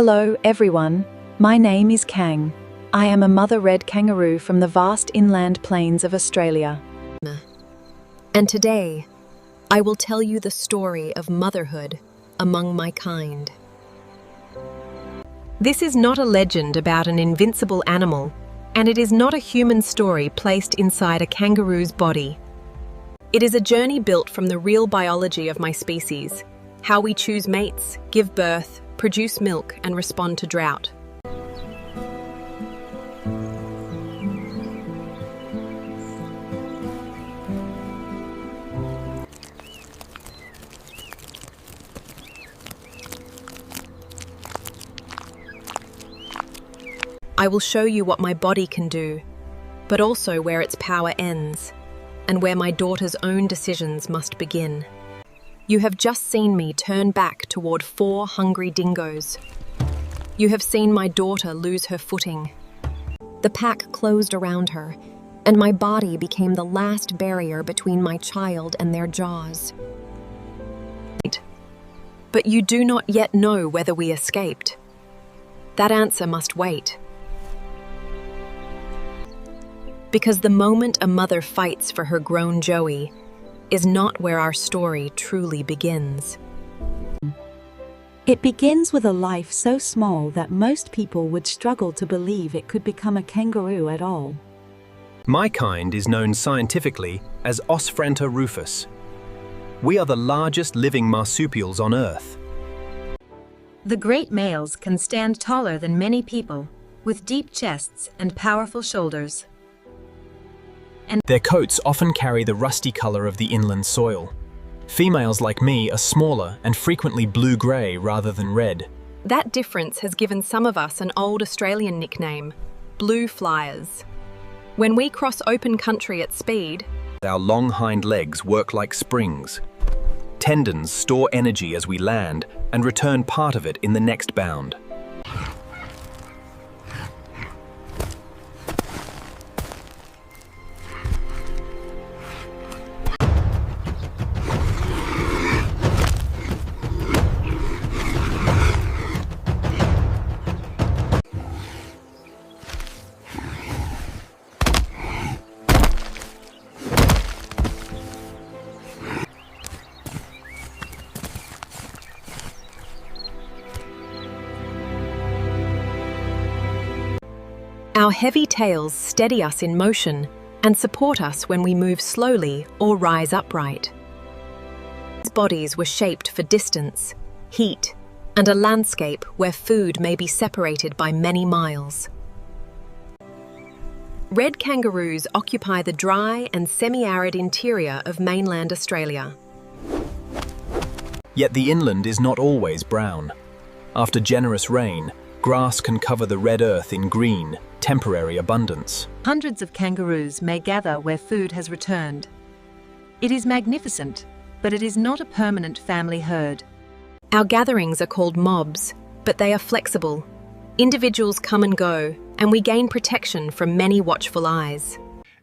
Hello, everyone. My name is Kang. I am a mother red kangaroo from the vast inland plains of Australia. And today, I will tell you the story of motherhood among my kind. This is not a legend about an invincible animal, and it is not a human story placed inside a kangaroo's body. It is a journey built from the real biology of my species, how we choose mates, give birth, produce milk, and respond to drought. I will show you what my body can do, but also where its power ends, and where my daughter's own decisions must begin. You have just seen me turn back toward 4 hungry dingoes. You have seen my daughter lose her footing. The pack closed around her, and my body became the last barrier between my child and their jaws. But you do not yet know whether we escaped. That answer must wait. Because the moment a mother fights for her grown Joey is not where our story truly begins. It begins with a life so small that most people would struggle to believe it could become a kangaroo at all. My kind is known scientifically as Osfranta rufus. We are the largest living marsupials on Earth. The great males can stand taller than many people, with deep chests and powerful shoulders. Their coats often carry the rusty color of the inland soil. Females like me are smaller and frequently blue-gray rather than red. That difference has given some of us an old Australian nickname, blue flyers. When we cross open country at speed, Our long hind legs work like springs. Tendons store energy as we land and return part of it in the next bound. our heavy tails steady us in motion and support us when we move slowly or rise upright. These bodies were shaped for distance, heat, and a landscape where food may be separated by many miles. Red kangaroos occupy the dry and semi-arid interior of mainland Australia. Yet the inland is not always brown. After generous rain, grass can cover the red earth in green, temporary abundance. Hundreds of kangaroos may gather where food has returned. It is magnificent, but it is not a permanent family herd. Our gatherings are called mobs, but they are flexible. Individuals come and go, and we gain protection from many watchful eyes.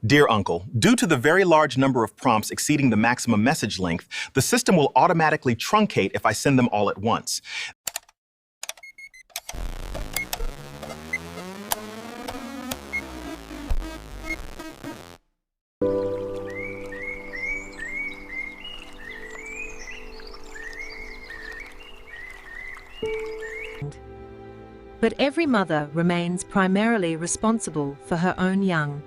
Dear Uncle, due to the very large number of prompts exceeding the maximum message length, the system will automatically truncate if I send them all at once. But every mother remains primarily responsible for her own young.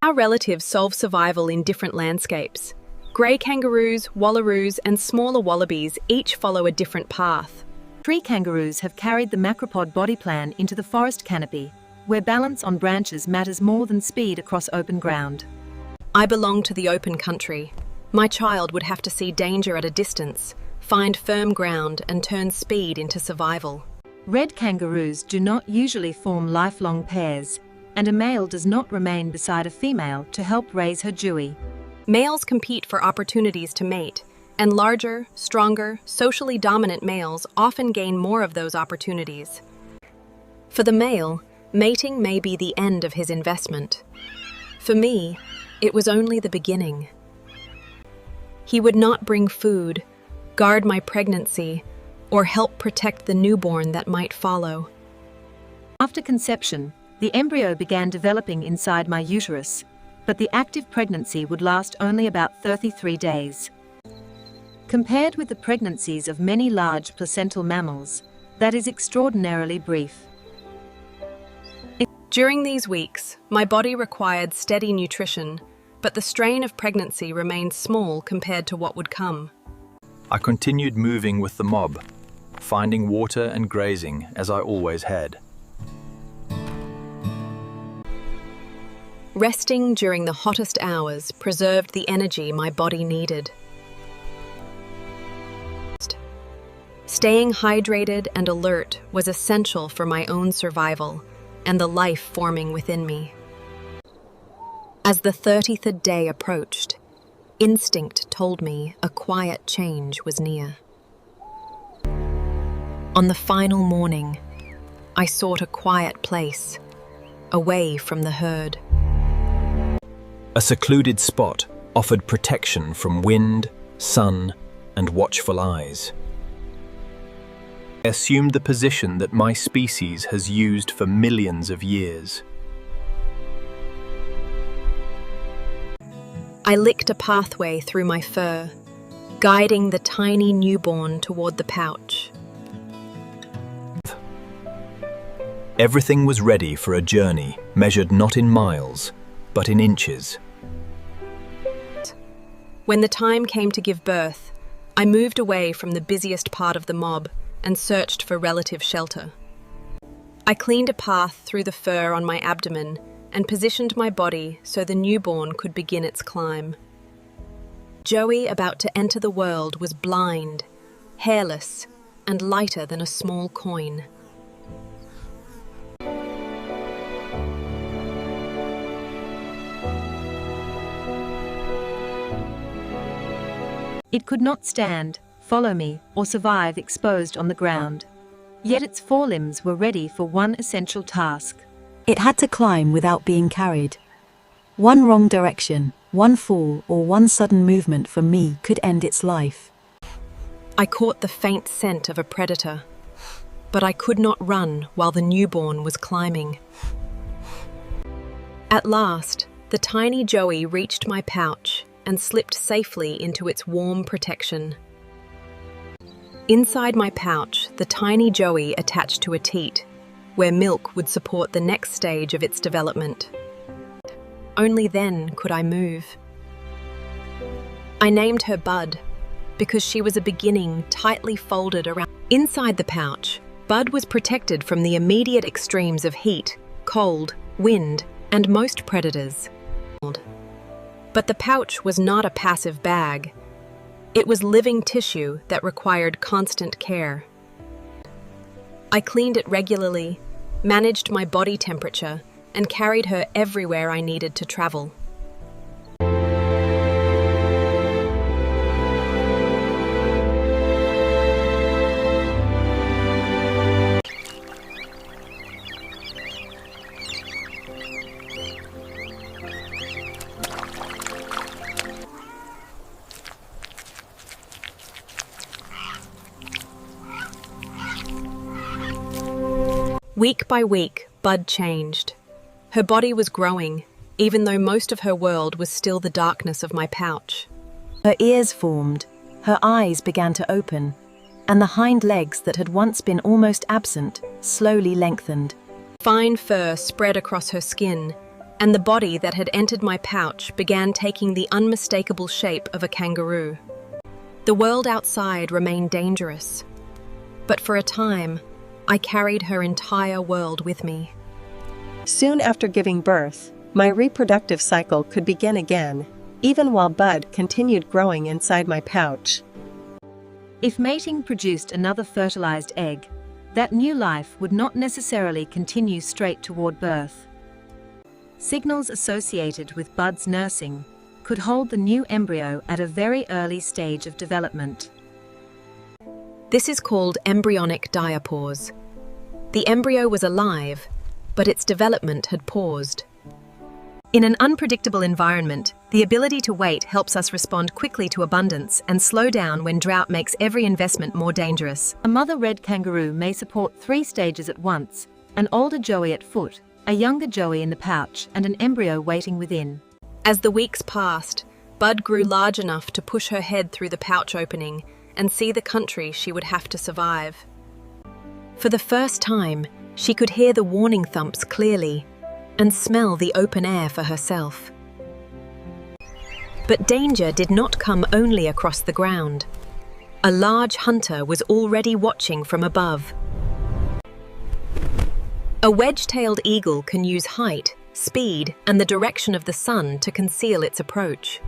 Our relatives solve survival in different landscapes. Grey kangaroos, wallaroos, and smaller wallabies each follow a different path. Tree kangaroos have carried the macropod body plan into the forest canopy, where balance on branches matters more than speed across open ground. I belong to the open country. My child would have to see danger at a distance, find firm ground, and turn speed into survival. Red kangaroos do not usually form lifelong pairs, and a male does not remain beside a female to help raise her Joey. Males compete for opportunities to mate, and larger, stronger, socially dominant males often gain more of those opportunities. For the male, mating may be the end of his investment. For me, it was only the beginning. He would not bring food, guard my pregnancy, or help protect the newborn that might follow. After conception, the embryo began developing inside my uterus, but the active pregnancy would last only about 33 days. Compared with the pregnancies of many large placental mammals, that is extraordinarily brief. During these weeks, my body required steady nutrition, but the strain of pregnancy remained small compared to what would come. I continued moving with the mob, finding water and grazing as I always had. Resting during the hottest hours preserved the energy my body needed. Staying hydrated and alert was essential for my own survival and the life forming within me. As the 30th day approached, instinct told me a quiet change was near. On the final morning, I sought a quiet place, away from the herd. A secluded spot offered protection from wind, sun, and watchful eyes. I assumed the position that my species has used for millions of years. I licked a pathway through my fur, guiding the tiny newborn toward the pouch. Everything was ready for a journey measured not in miles, but in inches. When the time came to give birth, I moved away from the busiest part of the mob and searched for relative shelter. I cleaned a path through the fur on my abdomen and positioned my body so the newborn could begin its climb. Joey, about to enter the world, was blind, hairless, and lighter than a small coin. It could not stand, follow me, or survive exposed on the ground. Yet its forelimbs were ready for one essential task. It had to climb without being carried. One wrong direction, one fall, or one sudden movement for me could end its life. I caught the faint scent of a predator, but I could not run while the newborn was climbing. At last, the tiny Joey reached my pouch and slipped safely into its warm protection. Inside my pouch, the tiny Joey attached to a teat, where milk would support the next stage of its development. Only then could I move. I named her Bud, because she was a beginning tightly folded around. Inside the pouch, Bud was protected from the immediate extremes of heat, cold, wind, and most predators. But the pouch was not a passive bag. It was living tissue that required constant care. I cleaned it regularly, managed my body temperature, and carried her everywhere I needed to travel. Week by week, Bud changed. Her body was growing, even though most of her world was still the darkness of my pouch. Her ears formed, her eyes began to open, and the hind legs that had once been almost absent slowly lengthened. Fine fur spread across her skin, and the body that had entered my pouch began taking the unmistakable shape of a kangaroo. The world outside remained dangerous, but for a time, I carried her entire world with me. Soon after giving birth, my reproductive cycle could begin again, even while Bud continued growing inside my pouch. If mating produced another fertilized egg, that new life would not necessarily continue straight toward birth. Signals associated with Bud's nursing could hold the new embryo at a very early stage of development. This is called embryonic diapause. The embryo was alive, but its development had paused. In an unpredictable environment, The ability to wait helps us respond quickly to abundance and slow down when drought makes every investment more dangerous. A mother red kangaroo may support 3 stages at once: an older joey at foot, a younger joey in the pouch, and an embryo waiting within. As the weeks passed, Bud grew large enough to push her head through the pouch opening and see the country she would have to survive. For the first time, she could hear the warning thumps clearly and smell the open air for herself. But danger did not come only across the ground. A large hunter was already watching from above. A wedge-tailed eagle can use height, speed, and the direction of the sun to conceal its approach.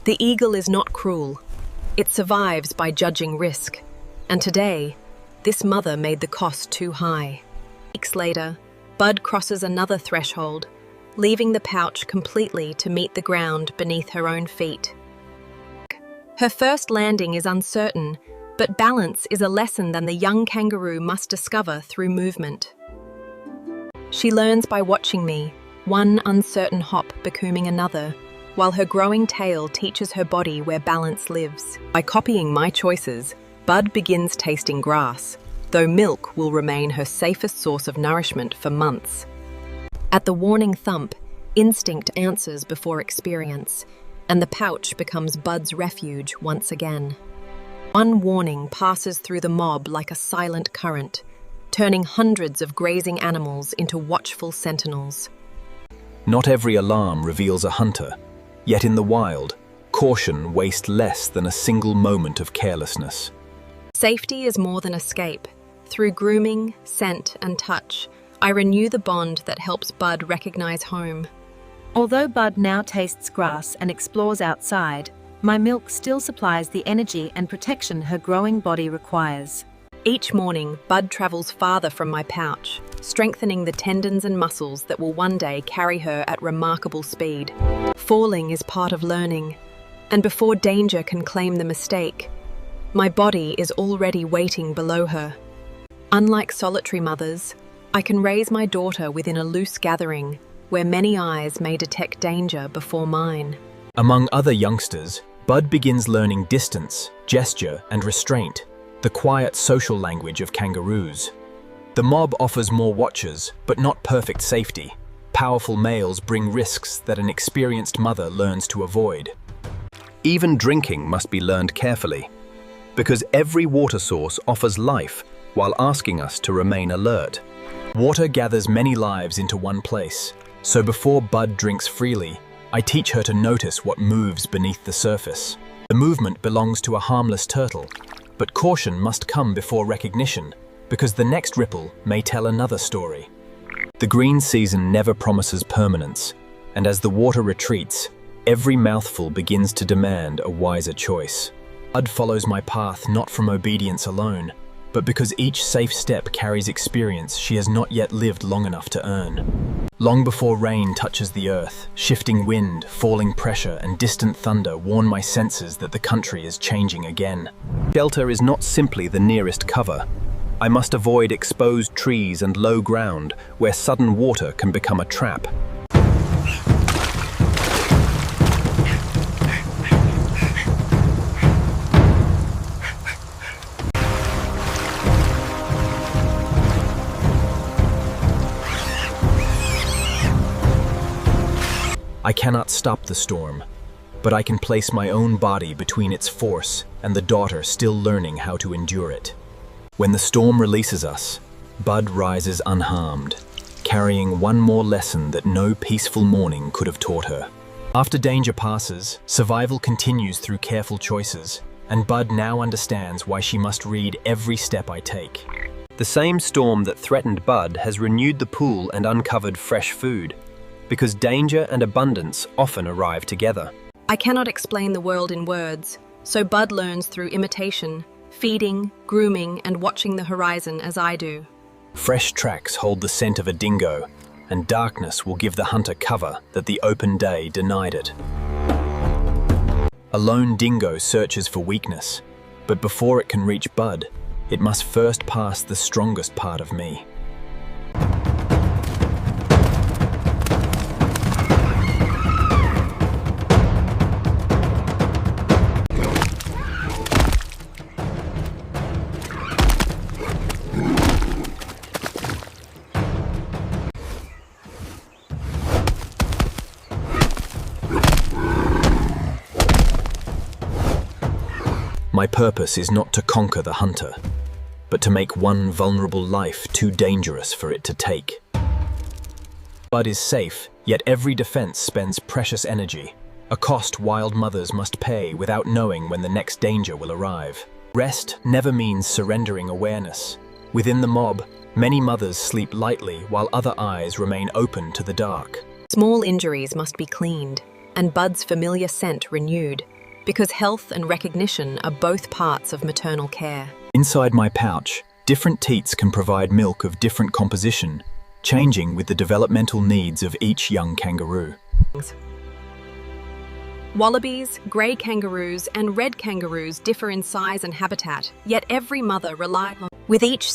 The eagle is not cruel. It survives by judging risk. And today, this mother made the cost too high. Weeks later, Bud crosses another threshold, leaving the pouch completely to meet the ground beneath her own feet. Her first landing is uncertain, but balance is a lesson that the young kangaroo must discover through movement. She learns by watching me, one uncertain hop becoming another, while her growing tail teaches her body where balance lives. By copying my choices, Bud begins tasting grass, though milk will remain her safest source of nourishment for months. At the warning thump, instinct answers before experience, and the pouch becomes Bud's refuge once again. One warning passes through the mob like a silent current, turning hundreds of grazing animals into watchful sentinels. Not every alarm reveals a hunter, yet in the wild, caution wastes less than a single moment of carelessness. Safety is more than escape. Through grooming, scent, and touch, I renew the bond that helps Bud recognize home. Although Bud now tastes grass and explores outside, my milk still supplies the energy and protection her growing body requires. Each morning, Bud travels farther from my pouch, strengthening the tendons and muscles that will one day carry her at remarkable speed. Falling is part of learning, and before danger can claim the mistake, my body is already waiting below her. Unlike solitary mothers, I can raise my daughter within a loose gathering where many eyes may detect danger before mine. Among other youngsters, Bud begins learning distance, gesture, and restraint, the quiet social language of kangaroos. The mob offers more watchers, but not perfect safety. Powerful males bring risks that an experienced mother learns to avoid. Even drinking must be learned carefully, because every water source offers life while asking us to remain alert. Water gathers many lives into one place, so before Bud drinks freely, I teach her to notice what moves beneath the surface. The movement belongs to a harmless turtle, but caution must come before recognition, because the next ripple may tell another story. The green season never promises permanence, and as the water retreats, every mouthful begins to demand a wiser choice. Bud follows my path not from obedience alone, but because each safe step carries experience she has not yet lived long enough to earn. Long before rain touches the earth, shifting wind, falling pressure, and distant thunder warn my senses that the country is changing again. Shelter is not simply the nearest cover. I must avoid exposed trees and low ground where sudden water can become a trap. I cannot stop the storm, but I can place my own body between its force and the daughter still learning how to endure it. When the storm releases us, Bud rises unharmed, carrying one more lesson that no peaceful morning could have taught her. After danger passes, survival continues through careful choices, and Bud now understands why she must read every step I take. The same storm that threatened Bud has renewed the pool and uncovered fresh food, because danger and abundance often arrive together. I cannot explain the world in words, so Bud learns through imitation, feeding, grooming, and watching the horizon as I do. Fresh tracks hold the scent of a dingo, and darkness will give the hunter cover that the open day denied it. A lone dingo searches for weakness, but before it can reach Bud, it must first pass the strongest part of me. My purpose is not to conquer the hunter, but to make one vulnerable life too dangerous for it to take. Bud is safe, yet every defense spends precious energy, a cost wild mothers must pay without knowing when the next danger will arrive. Rest never means surrendering awareness. Within the mob, many mothers sleep lightly while other eyes remain open to the dark. Small injuries must be cleaned, and Bud's familiar scent renewed, because health and recognition are both parts of maternal care. Inside my pouch, different teats can provide milk of different composition, changing with the developmental needs of each young kangaroo. Wallabies, grey kangaroos, and red kangaroos differ in size and habitat, yet every mother relies on. With each